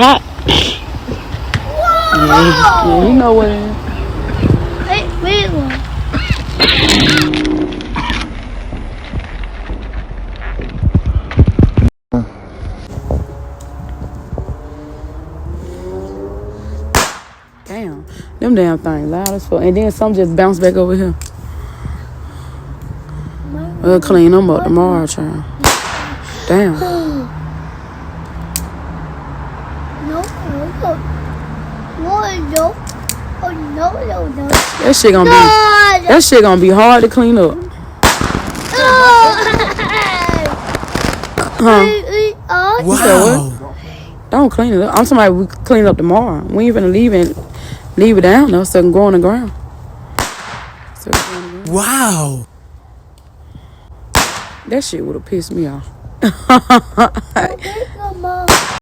Hot. Yeah, you know what it is. Wait, Damn, them damn things loud as fuck. And then some just bounce back over here. We'll clean them up tomorrow, child. Damn. No. That shit gonna be hard to clean up. Huh? Wow. Don't clean it up. I'm somebody we clean it up tomorrow. We ain't finna leave it down though so it can go on the ground. Wow. That shit would have pissed me off. Mom.